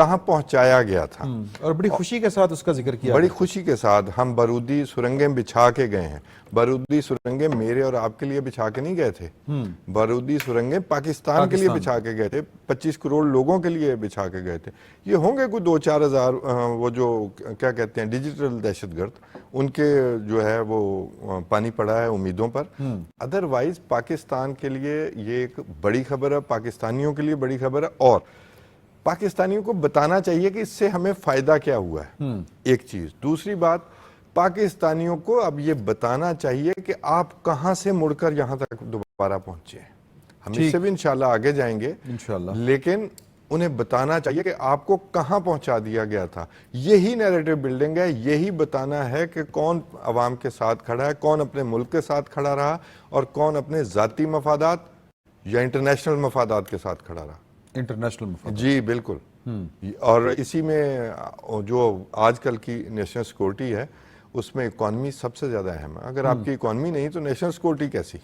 کہاں پہنچایا گیا تھا. اور بڑی خوشی کے ساتھ اس کا ذکر کیا. بڑی خوشی کے ساتھ ہم بارودی سرنگیں بچھا کے گئے ہیں. بارودی سرنگیں میرے اور آپ کے لیے بچھا کے نہیں گئے تھے, بارودی سرنگیں پاکستان کے لیے بچھا کے گئے تھے, 25 کروڑ لوگوں کے لیے بچھا کے گئے تھے. یہ ہوں گے کوئی 2-4 ہزار وہ جو کیا کہتے ہیں ڈیجیٹل دہشت گرد, ان کے جو ہے وہ پانی پڑا ہے امیدوں پر. ادروائز پاکستان کے لیے یہ ایک بڑی خبر ہے, پاکستانیوں کے لیے بڑی خبر ہے, اور پاکستانیوں کو بتانا چاہیے کہ اس سے ہمیں فائدہ کیا ہوا ہے, ایک چیز. دوسری بات, پاکستانیوں کو اب یہ بتانا چاہیے کہ آپ کہاں سے مڑ کر یہاں تک دوبارہ پہنچے ہیں. ہم اس سے بھی انشاءاللہ آگے جائیں گے انشاءاللہ, لیکن انہیں بتانا چاہیے کہ آپ کو کہاں پہنچا دیا گیا تھا. یہی نیریٹو بلڈنگ ہے, یہی بتانا ہے کہ کون عوام کے ساتھ کھڑا ہے, کون اپنے ملک کے ساتھ کھڑا رہا, اور کون اپنے ذاتی مفادات یا انٹرنیشنل مفادات کے ساتھ کھڑا رہا. انٹرنیشنل مفاد. جی بالکل. اور اسی میں جو آج کل کی نیشنل سیکورٹی ہے اس میں اکانومی سب سے زیادہ اہم ہے. اگر آپ کی اکانومی نہیں تو نیشنل سیکورٹی کیسی؟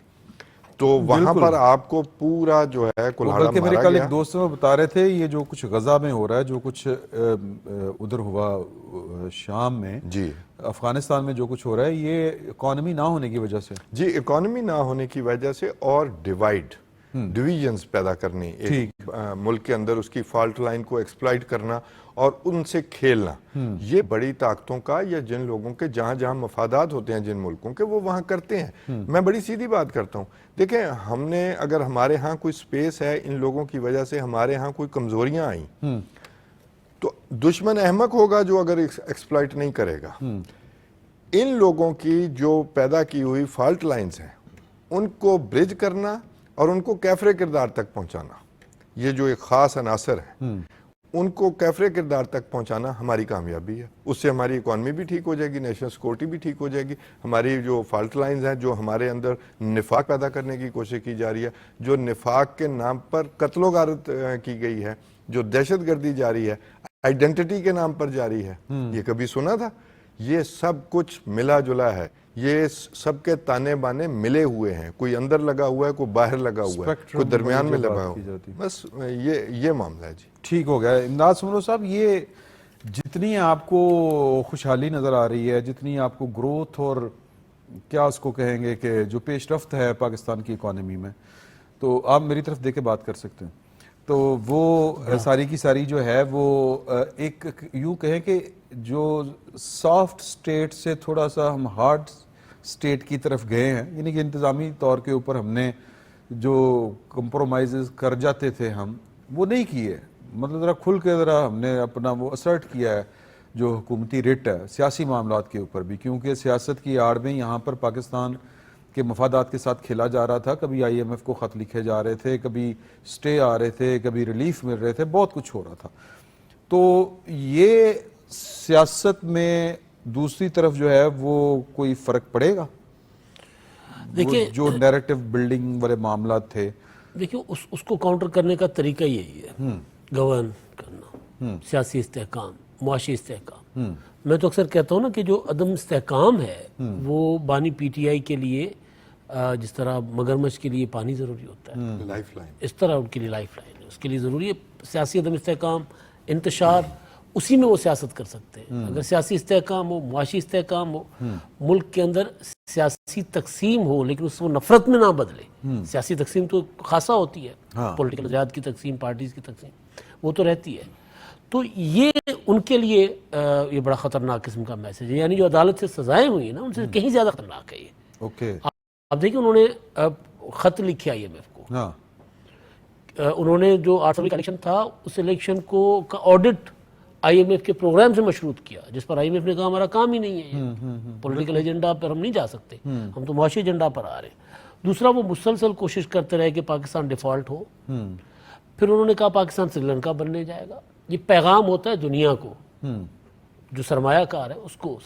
تو وہاں پر آپ کو پورا جو ہے کلہاڑا بلکہ میرے مارا کل گیا. ایک دوست میں بتا رہے تھے یہ جو کچھ غزہ میں ہو رہا ہے, جو کچھ ادھر ہوا شام میں, جی افغانستان میں جو کچھ ہو رہا ہے, یہ اکانومی نہ ہونے کی وجہ سے. جی اکانومی نہ ہونے کی وجہ سے, اور ڈویژنز پیدا کرنی ایک ملک کے اندر, اس کی فالٹ لائن کو ایکسپلائٹ کرنا اور ان سے کھیلنا, یہ بڑی طاقتوں کا یا جن لوگوں کے جہاں جہاں مفادات ہوتے ہیں جن ملکوں کے, وہ وہاں کرتے ہیں. میں بڑی سیدھی بات کرتا ہوں, دیکھیں ہم نے اگر ہمارے ہاں کوئی سپیس ہے, ان لوگوں کی وجہ سے ہمارے ہاں کوئی کمزوریاں آئیں, تو دشمن احمق ہوگا جو اگر ایکسپلائٹ نہیں کرے گا. ان لوگوں کی جو پیدا کی ہوئی فالٹ لائنز ہیں ان کو برج کرنا اور ان کو کیفر کردار تک پہنچانا, یہ جو ایک خاص عناصر ہے, ان کو کیفر کردار تک پہنچانا ہماری کامیابی ہے. اس سے ہماری اکانومی بھی ٹھیک ہو جائے گی, نیشنل سیکورٹی بھی ٹھیک ہو جائے گی. ہماری جو فالٹ لائنز ہیں, جو ہمارے اندر نفاق پیدا کرنے کی کوشش کی جا رہی ہے, جو نفاق کے نام پر قتل و غارت کی گئی ہے, جو دہشت گردی جاری ہے, آئیڈینٹی کے نام پر جاری ہے, یہ کبھی سنا تھا؟ یہ سب کچھ ملا جلا ہے, یہ سب کے تانے بانے ملے ہوئے ہیں, کوئی اندر لگا ہوا ہے, کوئی باہر لگا ہوا ہے, کوئی درمیان میں لگا ہوا ہے. بس یہ معاملہ ہے. جی ٹھیک ہو گیا. امداد سمرو صاحب, یہ جتنی آپ کو خوشحالی نظر آ رہی ہے, جتنی آپ کو گروتھ اور کیا اس کو کہیں گے کہ جو پیش رفت ہے پاکستان کی اکانومی میں, تو آپ میری طرف دیکھ کے بات کر سکتے ہیں, تو وہ ساری کی ساری جو ہے وہ ایک یوں کہیں کہ جو سافٹ سٹیٹ سے تھوڑا سا ہم ہارڈ سٹیٹ کی طرف گئے ہیں, یعنی کہ انتظامی طور کے اوپر ہم نے جو کمپرومائزز کر جاتے تھے ہم وہ نہیں کیے, مطلب ذرا کھل کے ذرا ہم نے اپنا وہ اسرٹ کیا ہے جو حکومتی رٹ ہے سیاسی معاملات کے اوپر بھی, کیونکہ سیاست کی آڑ میں یہاں پر پاکستان کے مفادات کے ساتھ کھیلا جا رہا تھا. کبھی IMF کو خط لکھے جا رہے تھے, کبھی سٹے آ رہے تھے, کبھی ریلیف مل رہے تھے, بہت کچھ ہو رہا تھا. تو یہ سیاست میں دوسری طرف جو ہے وہ کوئی فرق پڑے گا؟ دیکھیں جو نیریٹو بلڈنگ والے معاملات تھے, دیکھیں اس کو کاؤنٹر کرنے کا طریقہ یہی ہے, گورن کرنا, سیاسی استحکام, معاشی استحکام. میں تو اکثر کہتا ہوں نا کہ جو عدم استحکام ہے وہ بانی PTI کے لیے جس طرح مگرمچھ کے لیے پانی ضروری ہوتا ہے, لائف لائن, اس طرح ان کے لیے لائف لائن ہے, اس کے لیے ضروری ہے سیاسی عدم استحکام, انتشار, اسی میں وہ سیاست کر سکتے ہیں. اگر سیاسی استحکام ہو, معاشی استحکام ہو, ملک کے اندر سیاسی تقسیم ہو لیکن اس کو نفرت میں نہ بدلے. سیاسی تقسیم تو خاصا ہوتی ہے, پولیٹیکل نظریات کی تقسیم, پارٹیز کی تقسیم, وہ تو رہتی ہے. تو یہ ان کے لیے یہ بڑا خطرناک قسم کا میسج ہے, یعنی جو عدالت سے سزائیں ہوئی ہیں نا ان سے کہیں زیادہ خطرناک ہے یہ. اوکے, اب دیکھیں انہوں نے خط لکھے IMF کو, ہاں, انہوں نے جو 8 فروری کا الیکشن تھا اس الیکشن کو کا آڈٹ IMF کے پروگرام سے مشروط کیا, جس پر IMF نے کہا ہمارا کام ہی نہیں ہے, پولیٹیکل ایجنڈا پر ہم نہیں جا سکتے, ہم تو معاشی ایجنڈا پر آ رہے ہیں. دوسرا وہ مسلسل کوشش کرتے رہے کہ پاکستان ڈیفالٹ ہو. پھر انہوں نے کہا پاکستان سری لنکا بننے جائے گا. یہ پیغام ہوتا ہے دنیا کو, جو سرمایہ کار ہے اس کو,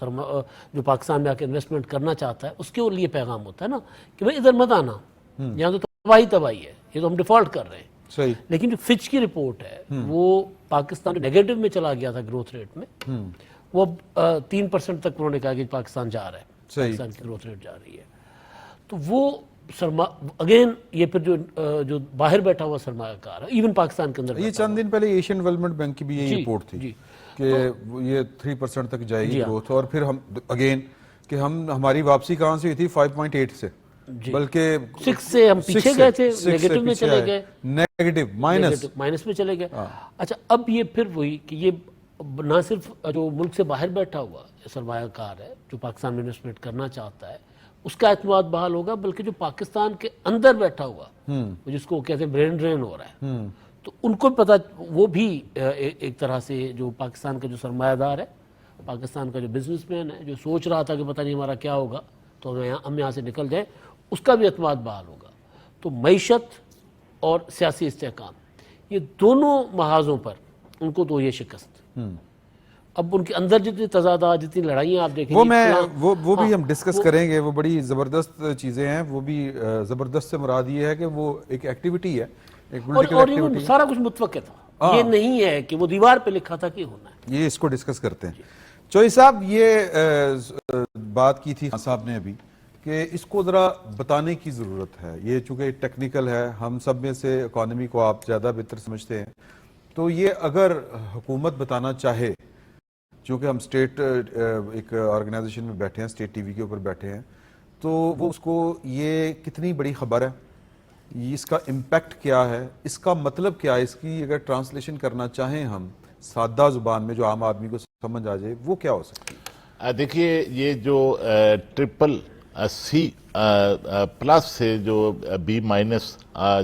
جو پاکستان میں آ کے انویسٹمنٹ کرنا چاہتا ہے اس کے لیے پیغام ہوتا ہے نا کہ بھائی ادھر مت آنا, یہاں تو تباہی ہے, یہ تو ہم ڈیفالٹ کر رہے ہیں. صحیح. لیکن جو فچ کی رپورٹ ہے وہ پاکستان نیگیٹو میں چلا گیا تھا گروتھ ریٹ میں, وہ اب 3% تک انہوں نے کہا کہ پاکستان جا رہا ہے, پاکستان کی گروتھ ریٹ جا رہی ہے. تو وہ اگین یہ پھر جو باہر بیٹھا ہوا سرمایہ کار ہے ایون پاکستان کے اندر یہ چند دن پہلے ایشین ڈیولپمنٹ بینک کی بھی یہی رپورٹ تھی کہ یہ 3% تک جائے گی گروتھ، اور پھر ہم اگین کہ ہماری واپسی کہاں سے ہوئی تھی 5.8 سے، بلکہ 6 سے ہم پیچھے گئے تھے، نیگیٹو میں چلے گئے، نیگیٹو مائنس میں چلے گئے۔ اچھا اب یہ پھر وہی کہ یہ نہ صرف جو ملک سے باہر بیٹھا ہوا سرمایہ کار ہے جو پاکستان میں انویسٹمنٹ کرنا چاہتا ہے اس کا اعتماد بحال ہوگا، بلکہ جو پاکستان کے اندر بیٹھا ہوا جس کو کہتے ہیں برین ڈرین ہو رہا ہے، تو ان کو پتہ، وہ بھی ایک طرح سے جو پاکستان کا جو سرمایہ دار ہے، پاکستان کا جو بزنس مین ہے جو سوچ رہا تھا کہ پتہ نہیں ہمارا کیا ہوگا تو ہم یہاں سے نکل جائیں، اس کا بھی اعتماد بحال ہوگا۔ تو معیشت اور سیاسی استحکام یہ دونوں محاذوں پر ان کو تو یہ شکست، اب ان کے اندر جتنی تضادات، جتنی لڑائیاں آپ دیکھیں وہ بھی ہم ڈسکس کریں گے، وہ بڑی زبردست چیزیں ہیں، وہ بھی زبردست سے مراد یہ ہے کہ وہ ایک ایکٹیویٹی ہے، ایک پولیٹیکل اور ایکٹیویٹی، سارا کچھ متوقع تھا، یہ نہیں ہے کہ وہ دیوار پہ لکھا تھا کہ ہونا ہے۔ یہ اس کو ڈسکس کرتے ہیں۔ چوئی صاحب یہ بات کی تھی خان صاحب نے ابھی کہ اس کو ذرا بتانے کی ضرورت ہے، یہ چونکہ ٹیکنیکل ہے، ہم سب میں سے اکانومی کو آپ زیادہ بہتر سمجھتے ہیں، تو یہ اگر حکومت بتانا چاہے، چونکہ ہم اسٹیٹ ایک آرگنائزیشن میں بیٹھے ہیں، اسٹیٹ ٹی وی کے اوپر بیٹھے ہیں، تو وہ اس کو یہ کتنی بڑی خبر ہے، اس کا امپیکٹ کیا ہے، اس کا مطلب کیا ہے، اس کی اگر ٹرانسلیشن کرنا چاہیں ہم سادہ زبان میں جو عام آدمی کو سمجھ آ جائے، وہ کیا ہو سکتی ہے؟ دیکھیے یہ جو ٹرپل سی پلس سے جو بی مائنس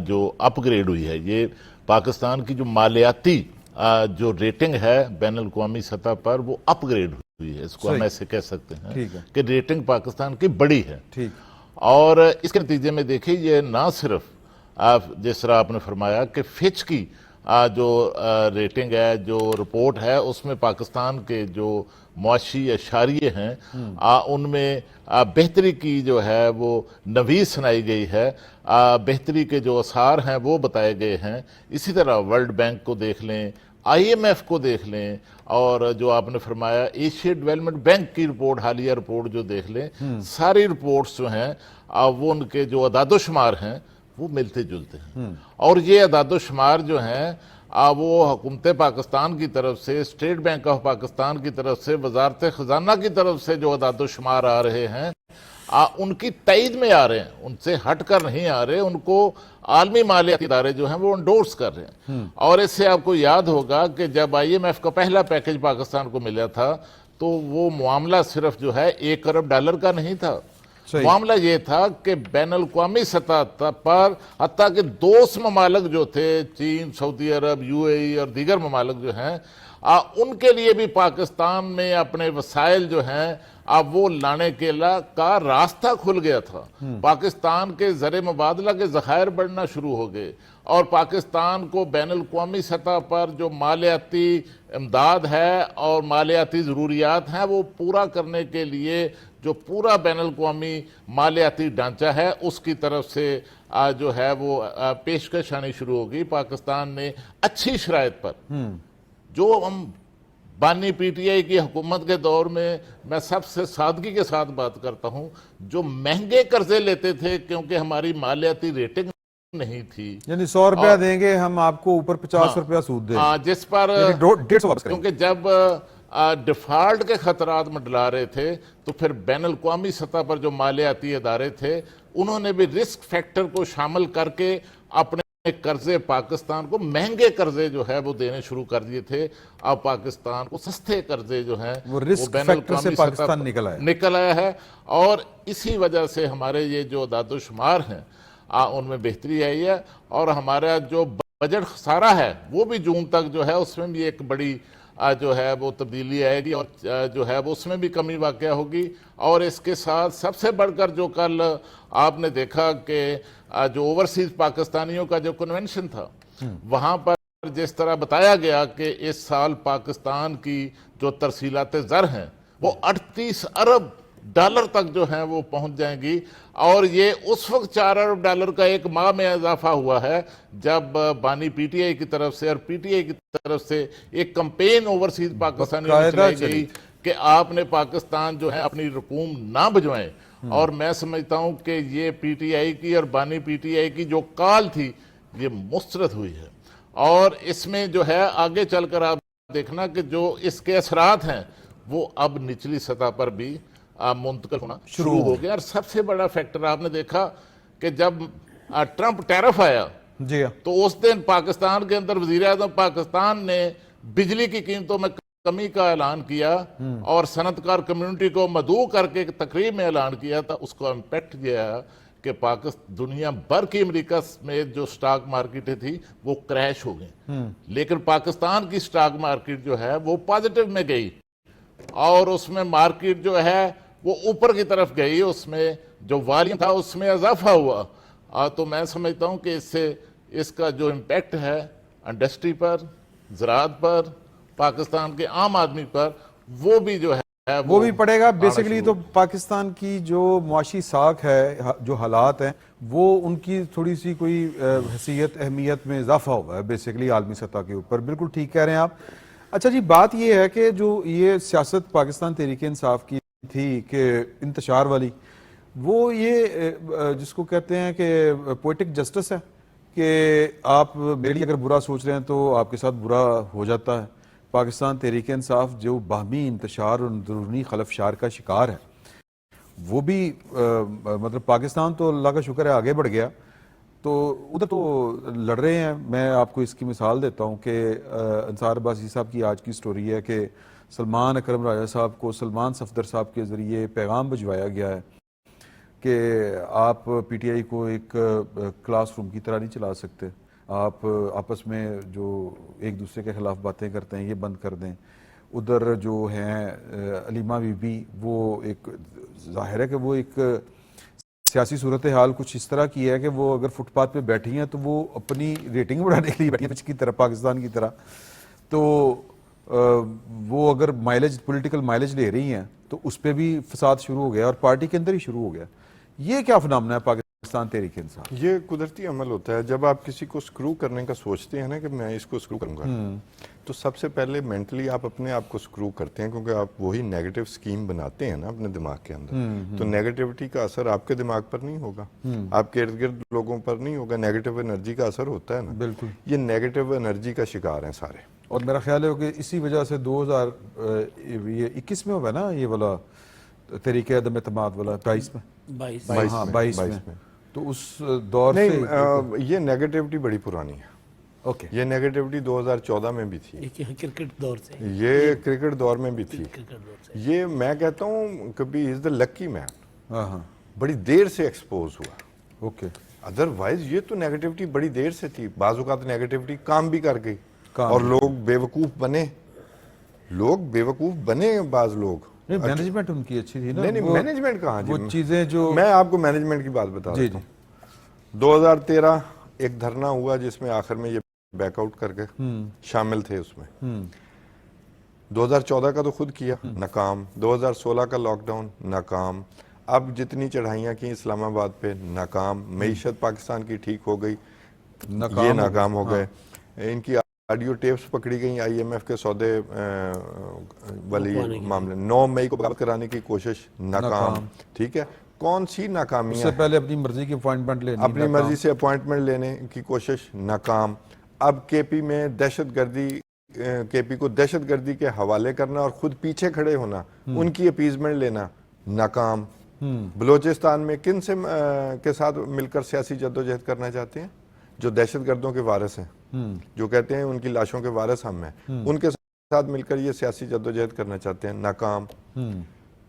جو اپ گریڈ ہوئی ہے، یہ پاکستان کی جو مالیاتی جو ریٹنگ ہے بین الاقوامی سطح پر وہ اپ گریڈ ہوئی ہے، اس کو ہم ایسے کہہ سکتے ہیں کہ ریٹنگ پاکستان کی بڑی ہے، اور اس کے نتیجے میں دیکھیں یہ نہ صرف جس طرح آپ نے فرمایا کہ فچ کی جو ریٹنگ ہے، جو رپورٹ ہے، اس میں پاکستان کے جو معاشی اشاریے ہیں ان میں بہتری کی جو ہے وہ نویس سنائی گئی ہے، بہتری کے جو آثار ہیں وہ بتائے گئے ہیں۔ اسی طرح ورلڈ بینک کو دیکھ لیں، آئی ایم ایف کو دیکھ لیں، اور جو آپ نے فرمایا ایشیا ڈیولپمنٹ بینک کی رپورٹ، حالیہ رپورٹ جو دیکھ لیں، ساری رپورٹس جو ہیں وہ ان کے جو اعداد و شمار ہیں وہ ملتے جلتے ہیں، اور یہ اعداد و شمار جو ہیں وہ حکومت پاکستان کی طرف سے، اسٹیٹ بینک آف پاکستان کی طرف سے، وزارت خزانہ کی طرف سے جو اعداد و شمار آ رہے ہیں ان کی تائید میں آ رہے ہیں، ان سے ہٹ کر نہیں آ رہے، ان کو عالمی مالیاتی ادارے جو ہیں وہ انڈورس کر رہے ہیں۔ اور اس سے آپ کو یاد ہوگا کہ جب آئی ایم ایف کا پہلا پیکج پاکستان کو ملا تھا تو وہ معاملہ صرف جو ہے $1 ارب کا نہیں تھا، معاملہ یہ تھا کہ بین الاقوامی سطح پر حتیٰ کہ دوست ممالک جو تھے، چین، سعودی عرب، یو اے ای اور دیگر ممالک جو ہیں، ان کے لیے بھی پاکستان میں اپنے وسائل جو ہیں وہ لانے کے کا راستہ کھل گیا تھا۔ پاکستان کے زر مبادلہ کے ذخائر بڑھنا شروع ہو گئے، اور پاکستان کو بین الاقوامی سطح پر جو مالیاتی امداد ہے اور مالیاتی ضروریات ہیں وہ پورا کرنے کے لیے جو پورا بین الاقوامی مالیاتی ڈھانچہ ہے اس کی طرف سے جو ہے وہ پیشکش آنی شروع ہوگی۔ پاکستان نے اچھی شرائط پر، جو ہم بانی پی ٹی آئی کی حکومت کے دور میں سب سے سادگی کے ساتھ بات کرتا ہوں، جو مہنگے قرضے لیتے تھے کیونکہ ہماری مالیاتی ریٹنگ نہیں تھی، یعنی $100 دیں گے ہم آپ کو، اوپر $50 سود دیں گے، جس پر کیونکہ جب ڈیفالٹ کے خطرات منڈلا رہے تھے تو پھر بین الاقوامی سطح پر جو مالیاتی ادارے تھے انہوں نے بھی رسک فیکٹر کو شامل کر کے اپنے قرضے، پاکستان کو مہنگے قرضے جو ہے وہ دینے شروع کر دیے تھے۔ اب پاکستان کو سستے قرضے جو ہیں وہ رسک فیکٹر سے پاکستان نکل آیا ہے، اور اسی وجہ سے ہمارے یہ جو اعداد و شمار ہیں ان میں بہتری آئی ہے، اور ہمارا جو بجٹ خسارہ ہے وہ بھی جون تک جو ہے اس میں بھی ایک بڑی جو ہے وہ تبدیلی آئے گی، اور جو ہے وہ اس میں بھی کمی واقع ہوگی۔ اور اس کے ساتھ سب سے بڑھ کر جو کل آپ نے دیکھا کہ جو اوورسیز پاکستانیوں کا جو کنونشن تھا، وہاں پر جس طرح بتایا گیا کہ اس سال پاکستان کی جو ترسیلات زر ہیں وہ $38 ارب تک جو ہیں وہ پہنچ جائیں گی، اور یہ اس وقت $4 ارب کا ایک ماہ میں اضافہ ہوا ہے جب بانی پی ٹی آئی کی طرف سے اور پی ٹی آئی کی طرف سے ایک کمپین اوورسیز پاکستانیوں میں چلائی گئی کہ آپ نے پاکستان جو ہے اپنی رقوم نہ بھجوائیں، اور میں سمجھتا ہوں کہ یہ پی ٹی آئی کی اور بانی پی ٹی آئی کی جو کال تھی یہ مسترد ہوئی ہے، اور اس میں جو ہے آگے چل کر آپ دیکھنا کہ جو اس کے اثرات ہیں وہ اب نچلی سطح پر بھی منتقل ہونا شروع ہو گیا۔ اور سب سے بڑا فیکٹر آپ نے دیکھا کہ جب ٹرمپ ٹیرف آیا جی ہاں، تو اس دن پاکستان کے اندر وزیر اعظم پاکستان نے بجلی کی قیمتوں میں کمی کا اعلان کیا اور صنعت کار کمیونٹی کو مدعو کر کے ایک تقریب میں اعلان کیا تھا۔ اس کا امپیکٹ یہ ہے کہ دنیا بھر کی امریکہ میں جو سٹاک مارکیٹیں تھی وہ کریش ہو گئیں، لیکن پاکستان کی سٹاک مارکیٹ جو ہے وہ پازیٹیو میں گئی اور اس میں مارکیٹ جو ہے وہ اوپر کی طرف گئی، اس میں جو والیوم تھا اس میں اضافہ ہوا۔ تو میں سمجھتا ہوں کہ اس سے اس کا جو امپیکٹ ہے انڈسٹری پر، زراعت پر، پاکستان کے عام آدمی پر، وہ بھی جو ہے وہ بھی پڑے گا۔ بیسیکلی تو پاکستان کی جو معاشی ساکھ ہے، جو حالات ہیں، وہ ان کی تھوڑی سی کوئی حیثیت اہمیت میں اضافہ ہوا ہے بیسیکلی عالمی سطح کے اوپر۔ بالکل ٹھیک کہہ رہے ہیں آپ۔ اچھا جی، بات یہ ہے کہ جو یہ سیاست پاکستان تحریک انصاف کی تھی کہ انتشار والی، وہ یہ جس کو کہتے ہیں کہ پوئٹک جسٹس ہے کہ آپ میرے لیے اگر برا سوچ رہے ہیں تو آپ کے ساتھ برا ہو جاتا ہے۔ پاکستان تحریک انصاف جو باہمی انتشار اور اندرونی خلفشار کا شکار ہے، وہ بھی مطلب پاکستان تو اللہ کا شکر ہے آگے بڑھ گیا، تو ادھر تو لڑ رہے ہیں۔ میں آپ کو اس کی مثال دیتا ہوں کہ انصار عباسی صاحب کی آج کی سٹوری ہے کہ سلمان اکرم راجہ صاحب کو سلمان صفدر صاحب کے ذریعے پیغام بھجوایا گیا ہے کہ آپ پی ٹی آئی کو ایک کلاس روم کی طرح نہیں چلا سکتے، آپ آپس میں جو ایک دوسرے کے خلاف باتیں کرتے ہیں یہ بند کر دیں۔ ادھر جو ہیں علیمہ بی بی، وہ ایک ظاہر ہے کہ وہ ایک سیاسی صورتحال کچھ اس طرح کی ہے کہ وہ اگر فٹ پاتھ پہ بیٹھی ہیں تو وہ اپنی ریٹنگ بڑھانے کے لیے بیٹھی ہیں کی طرح، پاکستان کی طرح، تو وہ اگر مائلیج پولیٹیکل مائلیج لے رہی ہیں تو اس پہ بھی فساد شروع ہو گیا اور پارٹی کے اندر ہی شروع ہو گیا۔ یہ کیا فنامنا ہے پاکستان تحریک انصاف؟ یہ قدرتی عمل ہوتا ہے جب آپ کسی کو سکرو کرنے کا سوچتے ہیں نا کہ میں اس کو سکرو کروں گا، تو سب سے پہلے مینٹلی آپ اپنے آپ کو سکرو کرتے ہیں، کیونکہ آپ وہی نیگیٹو سکیم بناتے ہیں نا اپنے دماغ کے اندر، تو نیگیٹیوٹی کا اثر آپ کے دماغ پر نہیں ہوگا، آپ کے ارد گرد لوگوں پر نہیں ہوگا، نیگیٹو انرجی کا اثر ہوتا ہے نا۔ بالکل، یہ نیگیٹو انرجی کا شکار ہیں سارے، اور میرا خیال ہے کہ اسی وجہ سے 2021 میں ہوگا نا یہ والا تحریک عدم اعتماد والا، 22 میں، 22 میں، تو اس دور سے نہیں یہ نیگیٹیوٹی بڑی پرانی ہے۔ اوکے، یہ نیگیٹیوٹی 2014 میں بھی تھی، کرکٹ دور سے، یہ کرکٹ دور میں بھی تھی، کرکٹ دور سے یہ میں کہتا ہوں کبھی از دا لکی مین، ہاں ہاں، بڑی دیر سے ایکسپوز ہوا، اوکے، ادروائز یہ تو نیگیٹیوٹی بڑی دیر سے تھی، بعض اوقات نیگیٹیوٹی کام بھی کر گئی کام اور لوگ بیوقوف بنے، بعض لوگ نہیں مینجمنٹ ان کی اچھی تھی نا، نہیں مینجمنٹ کہاں جی، وہ چیزیں جو میں آپ کو مینجمنٹ کی بات بتا رہا ہوں۔ 2013 ایک دھرنا ہوا جس میں آخر میں یہ بیک آؤٹ کر کے شامل تھے اس میں، 2014 کا تو خود کیا ناکام، 2016 کا لاک ڈاؤن ناکام، اب جتنی چڑھائیاں کی اسلام آباد پہ ناکام، معیشت پاکستان کی ٹھیک ہو گئی، یہ ناکام ہو گئے، ان کی آڈیو ٹیپس پکڑی گئیں آئی ایم ایف کے سودے والی معاملے، 9 مئی کو بغاوت کرانے کی کوشش ناکام، ٹھیک ہے، کون سی ناکامیاں؟ اس سے پہلے اپنی مرضی کی اپوائنٹمنٹ لینی، اپنی مرضی سے اپوائنٹمنٹ لینے کی کوشش ناکام، اب کے پی میں دہشت گردی، کے پی کو دہشت گردی کے حوالے کرنا اور خود پیچھے کھڑے ہونا، ان کی اپیزمنٹ لینا ناکام، بلوچستان میں کن سے کے ساتھ مل کر سیاسی جدوجہد کرنا چاہتے ہیں؟ جو دہشت گردوں کے وارث ہیں، جو کہتے ہیں ان کی لاشوں کے وارث ہم ہیں، ان کے ساتھ مل کر یہ سیاسی جدوجہد کرنا چاہتے ہیں، ناکام۔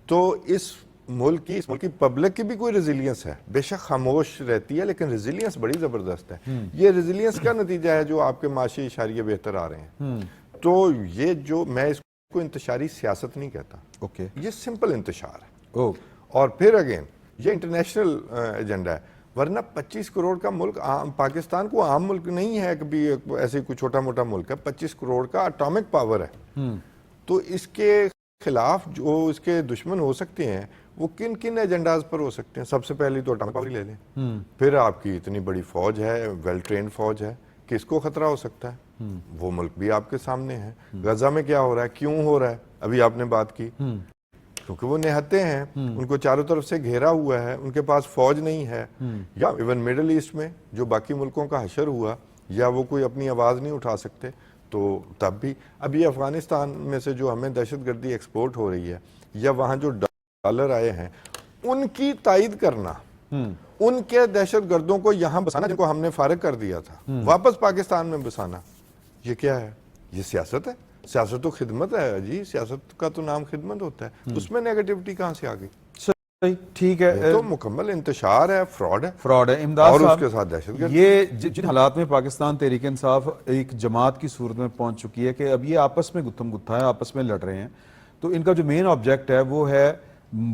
تو اس ملک کی پبلک کی بھی کوئی ریزیلینس ہے، بے شک خاموش رہتی ہے لیکن ریزیلینس بڑی زبردست ہے۔ یہ ریزیلینس کا نتیجہ ہے جو آپ کے معاشی اشاریے بہتر آ رہے ہیں۔ تو یہ جو میں اس کو انتشاری سیاست نہیں کہتا، اوکے، یہ سمپل انتشار ہے، اور پھر اگین یہ انٹرنیشنل ایجنڈا ہے، ورنہ 25 کروڑ کا ملک، پاکستان کو عام ملک نہیں ہے کبھی ایسے کوئی چھوٹا موٹا ملک ہے، 25 کروڑ کا اٹامک پاور ہے، تو اس کے خلاف جو اس کے دشمن ہو سکتے ہیں وہ کن کن ایجنڈاز پر ہو سکتے ہیں؟ سب سے پہلی تو اٹامک پاور لے لیں، پھر آپ کی اتنی بڑی فوج ہے، ویل ٹرینڈ فوج ہے، کس کو خطرہ ہو سکتا ہے؟ وہ ملک بھی آپ کے سامنے ہے۔ غزہ میں کیا ہو رہا ہے، کیوں ہو رہا ہے، ابھی آپ نے بات کی، کیونکہ وہ نہتے ہیں, ان کو چاروں طرف سے گھیرا ہوا ہے, ان کے پاس فوج نہیں ہے, یا ایون مڈل ایسٹ میں جو باقی ملکوں کا حشر ہوا, یا وہ کوئی اپنی آواز نہیں اٹھا سکتے. تو تب بھی اب یہ افغانستان میں سے جو ہمیں دہشت گردی ایکسپورٹ ہو رہی ہے, یا وہاں جو ڈالر آئے ہیں ان کی تائید کرنا, ان کے دہشت گردوں کو یہاں بسانا جن کو ہم نے فارغ کر دیا تھا, واپس پاکستان میں بسانا, یہ کیا ہے؟ یہ سیاست ہے. سیاست تو خدمت ہے جی, سیاست کا تو نام خدمت ہوتا ہے. اس میں نیگیٹیوٹی کہاں سے آ گئی؟ صحیح, ٹھیک ہے, یہ تو مکمل انتشار ہے, فراڈ ہے, فراڈ ہے. امداد اور اس صاحب, کے ساتھ دہشت گردی. یہ جن حالات میں پاکستان تحریک انصاف ایک جماعت کی صورت میں پہنچ چکی ہے کہ اب یہ آپس میں گتھم گتھا ہے, آپس میں لڑ رہے ہیں, تو ان کا جو مین آبجیکٹ ہے وہ ہے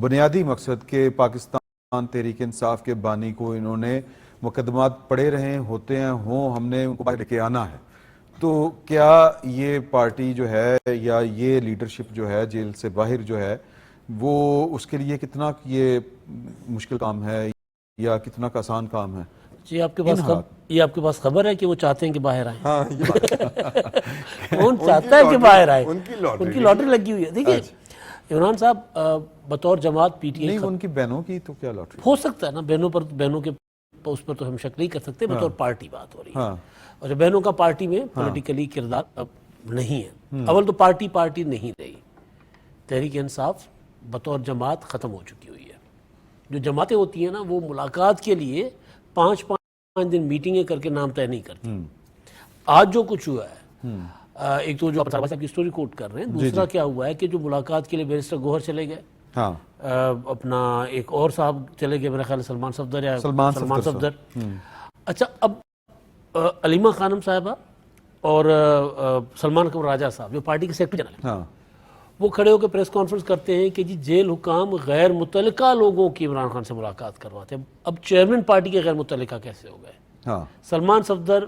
بنیادی مقصد کہ پاکستان تحریک انصاف کے بانی کو انہوں نے مقدمات پڑے رہے ہوتے ہیں ہوں, ہم نے ان کو باہر لے کے آنا ہے. تو کیا یہ پارٹی جو ہے یا یہ لیڈرشپ جو ہے جیل سے باہر جو ہے وہ اس کے لیے کتنا یہ مشکل کام ہے یا کتنا کا آسان کام ہے؟ جی آپ کے پاس یہ آپ کے پاس خبر ہے کہ وہ چاہتے ہیں کہ باہر آئیں؟ ہاں, کون چاہتا ہے کہ باہر آئیں؟ ان کی لاٹری لگی ہوئی ہے. دیکھیے عمران صاحب بطور جماعت پی ٹی آئی, نہیں ان کی بہنوں کی تو کیا لاٹری ہو سکتا ہے نا, بہنوں کے اس پر تو ہم شک نہیں کر سکتے, بطور پارٹی بات ہو رہی ہے. اور جب بہنوں کا پارٹی میں پولیٹیکلی کردار اب نہیں ہے, اول تو پارٹی نہیں رہی. تحریک انصاف بطور جماعت ختم ہو چکی ہوئی ہے. جو جماعتیں ہوتی ہیں نا وہ ملاقات کے لیے 5 دن میٹنگیں کر کے نام طے نہیں کرتی. آج جو کچھ ہوا ہے, ایک تو جو آپ صاحب کی سٹوری کوٹ کر رہے ہیں, دوسرا کیا ہوا ہے کہ جو ملاقات کے لیے بیرسٹر گوہر چلے گئے, اپنا ایک اور صاحب چلے گئے میرا خیال ہے سلمان صفدر یا سلمان صفدر. اچھا, اب علیمہ خانم صاحبہ اور سلمان اکبر راجہ صاحب جو پارٹی کے سیکرٹری جنرل ہیں, وہ کھڑے ہو کے پریس کانفرنس کرتے ہیں کہ جی جیل حکام غیر متعلقہ لوگوں کی عمران خان سے ملاقات کرواتے ہیں. اب چیئرمین پارٹی کے غیر متعلقہ کیسے ہو گئے؟ سلمان صفدر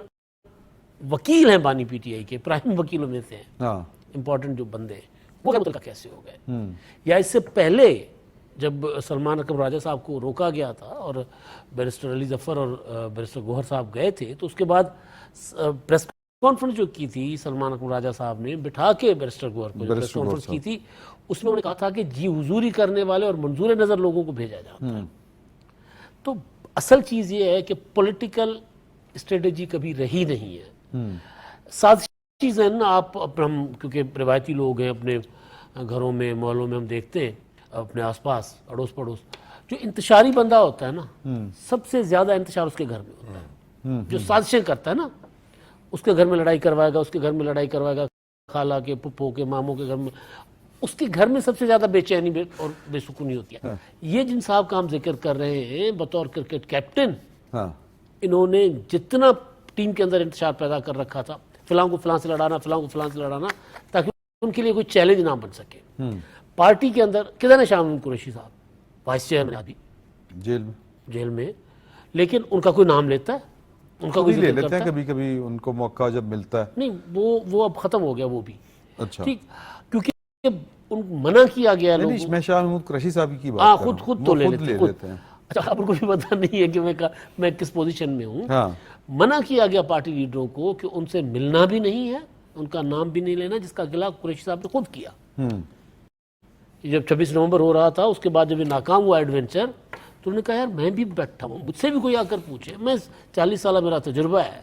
وکیل ہیں بانی پی ٹی آئی کے, پرائم وکیلوں میں سے ہیں, امپورٹنٹ جو بندے ہیں, وہ غیر متعلقہ کیسے ہو گئے؟ یا اس سے پہلے جب سلمان اکبر راجہ صاحب کو روکا گیا تھا اور بیرسٹر علی ظفر اور بیرسٹر گوہر صاحب گئے تھے, تو اس کے بعد پریس کانفرنس جو کی تھی سلمان اکبر راجہ صاحب نے بٹھا کے بیرسٹر گوہر کو پریس کانفرنس کی تھی, اس میں انہوں نے کہا تھا کہ جی حضوری کرنے والے اور منظور نظر لوگوں کو بھیجا جاتا ہے. تو اصل چیز یہ ہے کہ پولیٹیکل اسٹریٹجی کبھی رہی نہیں ہے. ساتھ چیزیں نا آپ ہم کیونکہ روایتی لوگ ہیں, اپنے گھروں میں محلوں میں ہم دیکھتے ہیں, اپنے آس پاس اڑوس پڑوس, جو انتشاری بندہ ہوتا ہے نا سب سے زیادہ انتشار اس کے گھر میں ہوتا ہے. جو سازشیں کرتا ہے نا, اس کے گھر میں لڑائی کروائے گا, اس کے گھر میں لڑائی کروائے گا, خالہ کے, پھپھو کے, ماموں کے گھر میں, اس کے گھر میں سب سے زیادہ بے چینی اور بے سکونی ہوتی ہے. یہ جن صاحب کا ہم ذکر کر رہے ہیں بطور کرکٹ کیپٹن, انہوں نے جتنا ٹیم کے اندر انتشار پیدا کر رکھا تھا, فلاں کو فلاں سے لڑانا, فلاں کو فلاں سے لڑانا, تاکہ ان کے لیے کوئی چیلنج نہ بن سکے. پارٹی کے اندر کدھر ہے شاہ قریشی صاحب, وائس چیئرمین ابھی جیل میں, لیکن ان کا کوئی نام لیتا ہے, ان کا کوئی لے لیتے ہیں کبھی کبھی ان کو موقع جب ملتا ہے. نہیں, وہ اب ختم ہو گیا وہ بھی. اچھا, ٹھیک, کیونکہ ان کو منع کیا گیا لوگوں. میں شاہ محمود قریشی صاحب کی بات کر رہا ہوں, خود تو لے لیتے ہیں. اچھا, آپ کو بھی پتہ نہیں ہے کہ میں کس پوزیشن میں ہوں. منع کیا گیا پارٹی لیڈروں کو کہ ان سے ملنا بھی نہیں ہے, ان کا نام بھی نہیں لینا, جس کا گلا قریشی صاحب نے خود کیا. جب 26 نومبر ہو رہا تھا, اس کے بعد جب یہ ناکام ہوا ایڈونچر, تو انہوں نے کہا یار میں بھی بیٹھا ہوں, مجھ سے بھی کوئی آ کر پوچھے, میں 40 سالہ میرا تجربہ ہے.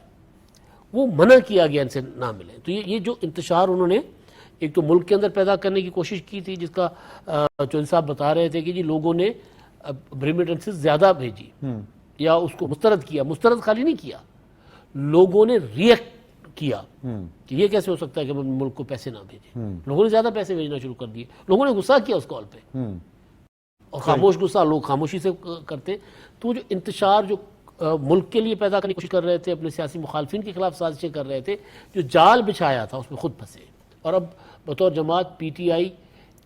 وہ منع کیا گیا ان سے نہ ملیں. تو یہ جو انتشار انہوں نے ایک تو ملک کے اندر پیدا کرنے کی کوشش کی تھی, جس کا چودھری صاحب بتا رہے تھے کہ جی لوگوں نے ریمیٹنسز زیادہ بھیجی یا اس کو مسترد کیا. مسترد خالی نہیں کیا, لوگوں نے ریئیکٹ کیا کہ یہ کیسے ہو سکتا ہے کہ ملک کو پیسے نہ بھیجیں. لوگوں نے زیادہ پیسے بھیجنا شروع کر دیے, لوگوں نے غصہ کیا اس کال پہ, اور خاموش غصہ لوگ خاموشی سے کرتے. تو جو انتشار جو ملک کے لیے پیدا کرنے کی کوشش کر رہے تھے, اپنے سیاسی مخالفین کے خلاف سازشیں کر رہے تھے, جو جال بچھایا تھا اس میں خود پھنسے. اور اب بطور جماعت پی ٹی آئی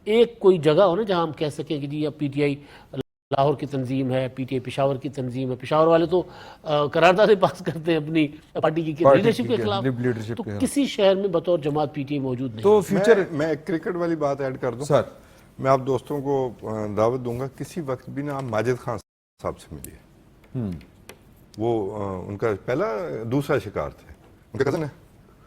ایک کوئی جگہ ہو نا جہاں ہم کہہ سکیں کہ جی اب پی ٹی آئی لاہور کی تنظیم ہے, پی ٹی آئی پشاور کی تنظیم ہے. پشاور والے تو قراردادیں پاس کرتے ہیں اپنی پارٹی کی لیڈرشپ کے خلاف. تو کسی شہر میں بطور جماعت پی ٹی آئی موجود نہیں. تو فیوچر میں کرکٹ والی بات ایڈ کر دوں سر, میں آپ دوستوں کو دعوت دوں گا کسی وقت بھی نا آپ ماجد خان صاحب سے ملیے. وہ ان کا دوسرا شکار تھے, ان کا کزن ہے,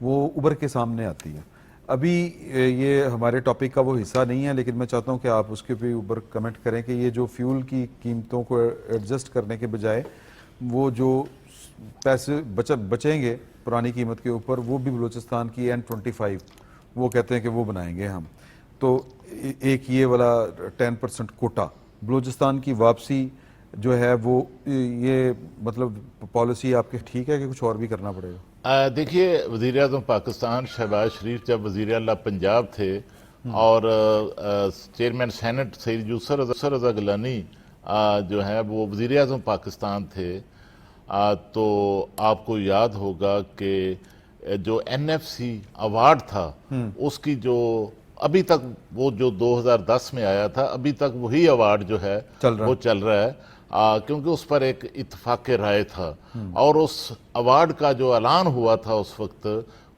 وہ ابھر کے سامنے آتی ہے. ابھی یہ ہمارے ٹاپک کا وہ حصہ نہیں ہے، لیکن میں چاہتا ہوں کہ آپ اس کے بھی اوپر کمنٹ کریں کہ یہ جو فیول کی قیمتوں کو ایڈجسٹ کرنے کے بجائے وہ جو پیسے بچیں گے پرانی قیمت کے اوپر، وہ بھی بلوچستان کی N25 وہ کہتے ہیں کہ وہ بنائیں گے ہم. تو ایک یہ والا 10% کوٹا بلوچستان کی واپسی جو ہے وہ یہ مطلب پالیسی آپ کے ٹھیک ہے کہ کچھ اور بھی کرنا پڑے گا؟ دیکھیے وزیر اعظم پاکستان شہباز شریف جب وزیر اعلیٰ پنجاب تھے اور چیئرمین سینٹ سید یوسف رضا گیلانی جو ہیں وہ وزیر اعظم پاکستان تھے، تو آپ کو یاد ہوگا کہ جو NFC ایوارڈ تھا اس کی جو ابھی تک وہ جو 2010 میں آیا تھا، ابھی تک وہی ایوارڈ جو ہے وہ چل رہا ہے، کیونکہ اس پر ایک اتفاق رائے تھا. اور اس ایوارڈ کا جو اعلان ہوا تھا اس وقت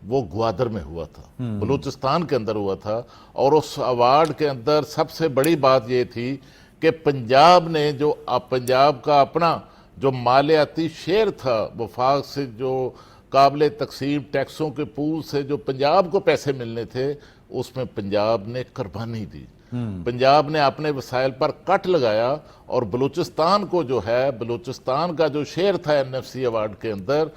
وہ گوادر میں ہوا تھا، بلوچستان کے اندر ہوا تھا. اور اس ایوارڈ کے اندر سب سے بڑی بات یہ تھی کہ پنجاب نے جو پنجاب کا اپنا جو مالیاتی شیئر تھا وفاق سے، جو قابل تقسیم ٹیکسوں کے پول سے جو پنجاب کو پیسے ملنے تھے، اس میں پنجاب نے قربانی دی. پنجاب نے اپنے وسائل پر کٹ لگایا اور بلوچستان کو جو ہے، بلوچستان کا جو شیئر تھا NFC ایوارڈ کے اندر،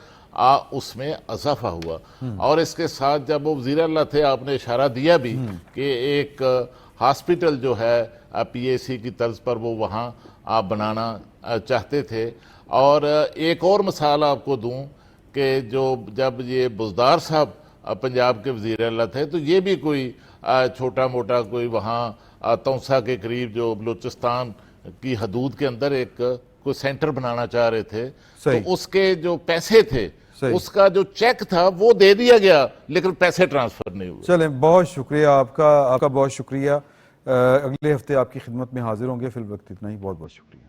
اس میں اضافہ ہوا. اور اس کے ساتھ جب وہ وزیر اعلیٰ تھے، آپ نے اشارہ دیا بھی کہ ایک ہاسپٹل جو ہے PAC کی طرز پر وہ وہاں آپ بنانا چاہتے تھے. اور ایک اور مثال آپ کو دوں کہ جب یہ بزدار صاحب پنجاب کے وزیر اعلیٰ تھے، تو یہ بھی کوئی چھوٹا موٹا کوئی وہاں تونسا کے قریب جو بلوچستان کی حدود کے اندر ایک کوئی سینٹر بنانا چاہ رہے تھے. تو اس کے جو پیسے تھے، اس کا جو چیک تھا وہ دے دیا گیا، لیکن پیسے ٹرانسفر نہیں ہوئے. چلیں، بہت شکریہ آپ کا بہت شکریہ. اگلے ہفتے آپ کی خدمت میں حاضر ہوں گے. فی الوقت اتنا ہی. بہت بہت شکریہ.